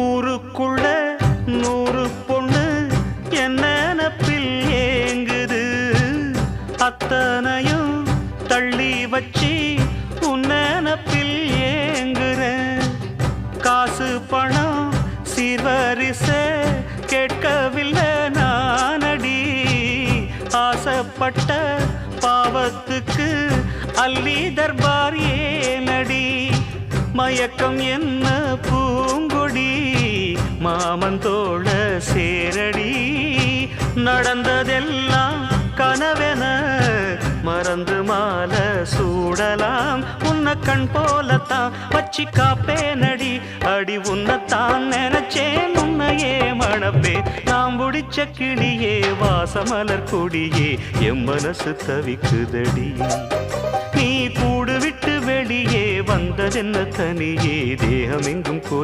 ஊருக்குள்ள 100 பொண்ணு என்ன நினப்பில் ஏங்குது, அத்தனையும் தள்ளி வச்சு உன் நினப்பில் ஏங்குற. காசு பணம் சீர்வரிச கேட்கவில்லை நானடி, ஆசைப்பட்ட பாவத்துக்கு அள்ளி தர்பார் ஏனடி. மயக்கம் என்ன பூங்கொடி மாமந்தோள சேரடி, நடந்ததெல்லாம் கனவென மறந்து மாலை சூடலாம். உன்னை கண் போலத்தான் வச்சி காப்பேனடி, அடி உன்னைத்தான் நினைச்சேன் உன்னையே மணப்பே. நாம் முடிச்ச கிளியே வாசமலர் கொடியே என் மனசு தவிக்குதடி. நீ கூடு விட்டு வெளியே வந்ததென்ன தனியே, தேகம் எங்கும் கொதி